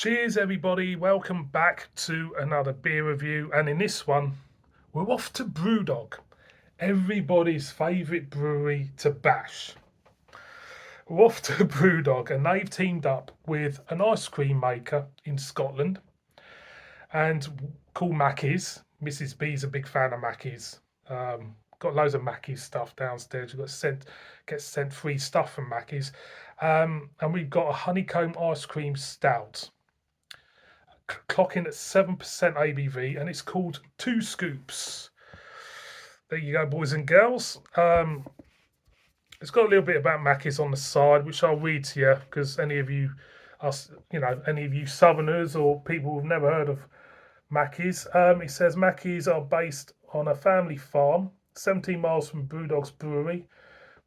Cheers everybody, welcome back to another beer review, and in this one we're off to BrewDog, everybody's favourite brewery to bash. We're off to BrewDog and they've teamed up with an ice cream maker in Scotland and called Mackie's. Mrs. B's a big fan of Mackie's. Got loads of Mackie's stuff downstairs. Gets sent free stuff from Mackie's. And we've got a honeycomb ice cream stout clocking at 7% ABV, and it's called Two Scoops. There you go, boys and girls. It's got a little bit about Mackie's on the side, which I'll read to you because any of you Southerners or people who've never heard of Mackie's, it says Mackie's are based on a family farm 17 miles from BrewDog's brewery,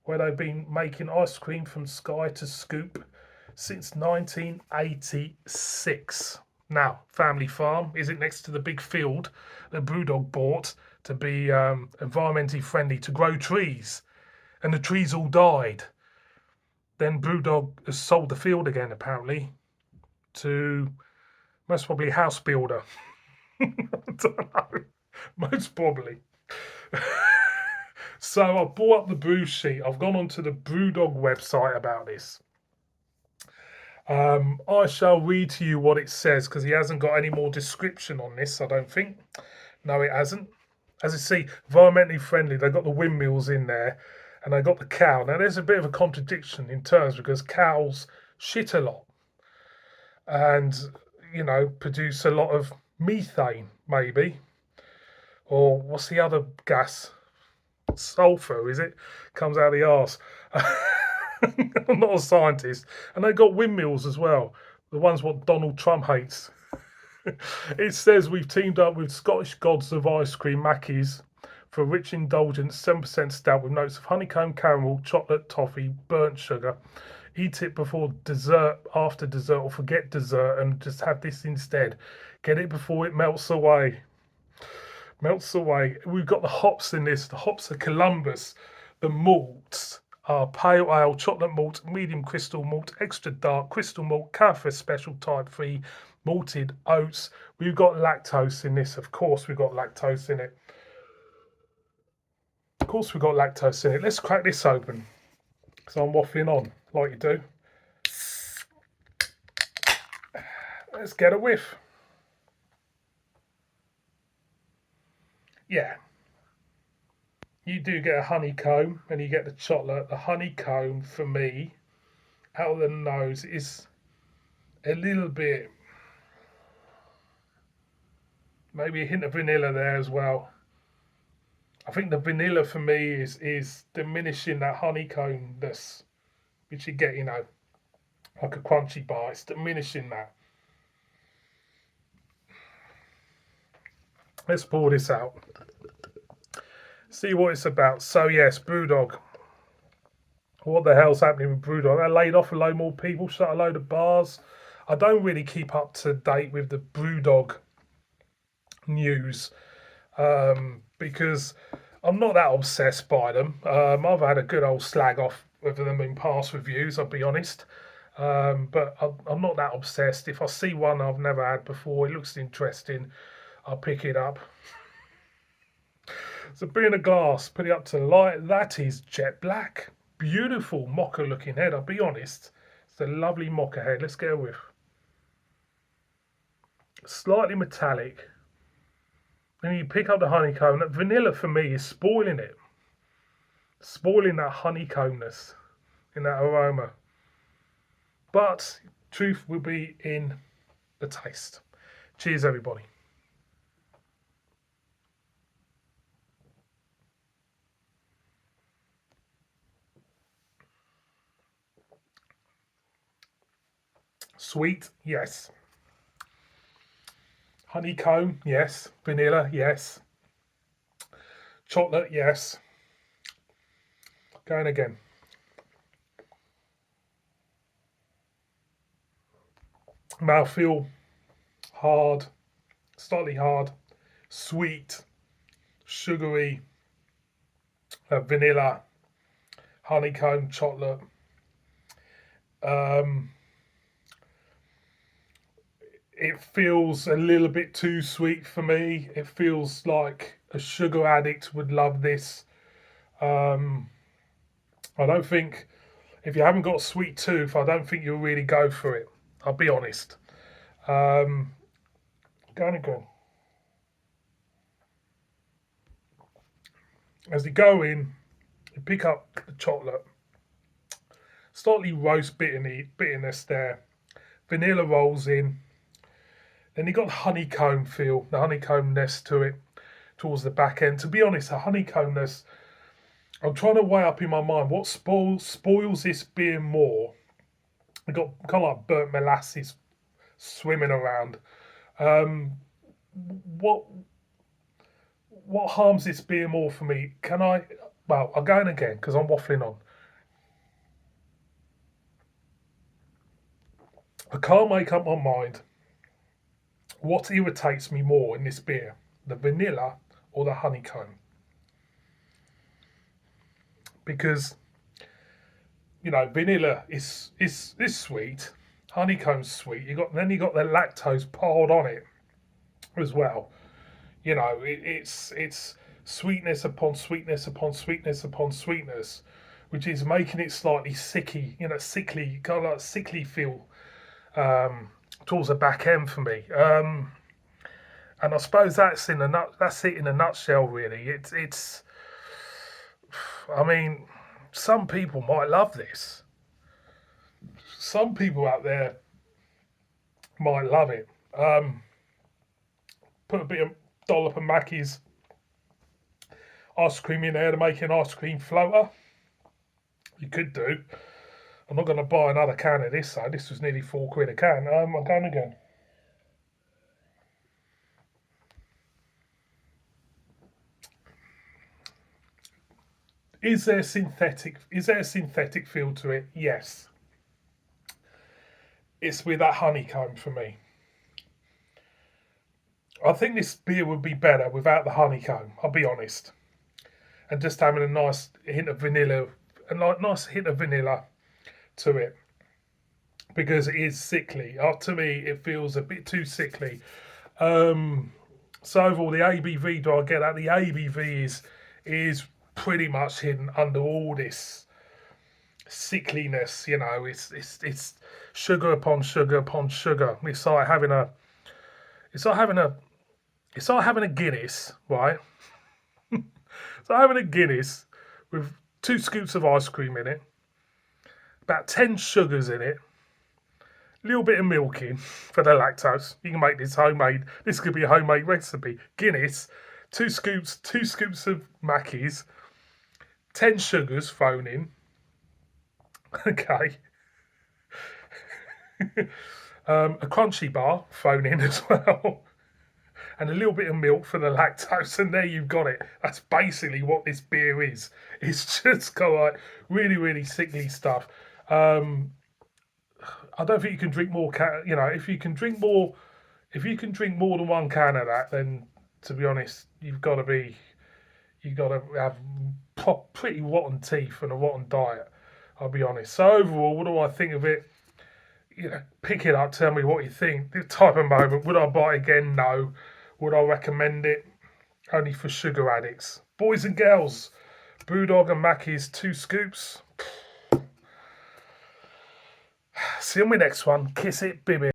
where they've been making ice cream from sky to scoop since 1986. Now, family farm, is it next to the big field that BrewDog bought to be environmentally friendly, to grow trees, and the trees all died? Then BrewDog has sold the field again, apparently, to most probably a house builder. I don't know, most probably. So I bought up the brew sheet. I've gone onto the BrewDog website about this. I shall read to you what it says because he hasn't got any more description on this, I don't think. No, it hasn't. As you see, environmentally friendly, they've got the windmills in there and they've got the cow. Now, there's a bit of a contradiction in terms because cows shit a lot and, produce a lot of methane, maybe. Or what's the other gas? Sulfur, is it? Comes out of the arse. I'm not a scientist. And they've got windmills as well. The ones what Donald Trump hates. It says we've teamed up with Scottish gods of ice cream, Mackie's, for a rich indulgent 7% stout with notes of honeycomb, caramel, chocolate, toffee, burnt sugar. Eat it before dessert, after dessert, or forget dessert and just have this instead. Get it before it melts away. We've got the hops in this. The hops are Columbus. The malts are pale ale, chocolate malt, medium crystal malt, extra dark crystal malt, Cafe Special Type 3, malted oats. We've got lactose in this. Of course we've got lactose in it. Let's crack this open. So I'm waffling on like you do. Let's get a whiff. Yeah. You do get a honeycomb and you get the chocolate. The honeycomb for me, out of the nose, is a little bit, maybe a hint of vanilla there as well. I think the vanilla for me is diminishing that honeycombness, which you get, like a crunchy bar. It's diminishing that. Let's pour this out. See what it's about. So yes, BrewDog. What the hell's happening with BrewDog? They laid off a load more people, shut a load of bars. I don't really keep up to date with the BrewDog news because I'm not that obsessed by them. I've had a good old slag off with them in past reviews, I'll be honest. But I'm not that obsessed. If I see one I've never had before, it looks interesting, I'll pick it up. So beer in a glass, put it up to the light. That is jet black. Beautiful mocha looking head, I'll be honest. It's a lovely mocha head. Let's get a whiff. Slightly metallic. Then you pick up the honeycomb. That vanilla for me is spoiling it. Spoiling that honeycombness in that aroma. But truth will be in the taste. Cheers, everybody. Sweet, yes. Honeycomb, yes. Vanilla, yes. Chocolate, yes. Going again. Mouthfeel, hard, slightly hard, sweet, sugary, vanilla, honeycomb, chocolate. It feels a little bit too sweet for me. It feels like a sugar addict would love this. Um, I don't think if you haven't got a sweet tooth, I don't think you'll really go for it. I'll be honest. Um, Going again. As you go in, you pick up the chocolate, slightly roast bitterness there. Vanilla rolls in. Then you got the honeycomb feel, the honeycombness to it towards the back end. To be honest, the honeycombness, I'm trying to weigh up in my mind what spoils this beer more. We got kind of like burnt molasses swimming around. Um, what what harms this beer more for me? Can I? Well, I'm going again because I'm waffling on. I can't make up my mind. What irritates me more in this beer, the vanilla or the honeycomb? Because vanilla is sweet, honeycomb's sweet. You got the lactose piled on it as well. It's sweetness upon sweetness upon sweetness upon sweetness, which is making it slightly sicky, sickly, kind of like sickly feel towards the back end for me. And I suppose that's it in a nutshell. Really, it's. I mean, some people might love this. Some people out there might love it. Put a bit of dollop of Mackie's ice cream in there to make an ice cream floater. You could do. I'm not going to buy another can of this, though. This was nearly £4 a can. I'm going again. Is there a synthetic feel to it? Yes. It's with that honeycomb for me. I think this beer would be better without the honeycomb, I'll be honest. And just having a nice hint of vanilla, nice hint of vanilla to it. Because it is sickly. To me, it feels a bit too sickly. So overall, the ABV, do I get that? The ABV is pretty much hidden under all this sickliness. It's sugar upon sugar upon sugar. It's like having a it's like having a Guinness, right? It's like having a Guinness with 2 scoops of ice cream in it, about 10 sugars in it, a little bit of milk in for the lactose. You can make this homemade. This could be a homemade recipe. Guinness, 2 scoops of Mackie's, 10 sugars thrown in. Okay. A crunchy bar thrown in as well. And a little bit of milk for the lactose, and there you've got it. That's basically what this beer is. It's just got like really, really sickly stuff. I don't think you can drink more. If you can drink more, if you can drink more than 1 can of that, then to be honest, you've got to have pretty rotten teeth and a rotten diet. I'll be honest. So overall, what do I think of it? Pick it up. Tell me what you think. The type of moment. Would I buy it again? No. Would I recommend it? Only for sugar addicts. Boys and girls, BrewDog and Mackie's 2 scoops. See you on my next one. Kiss it, baby.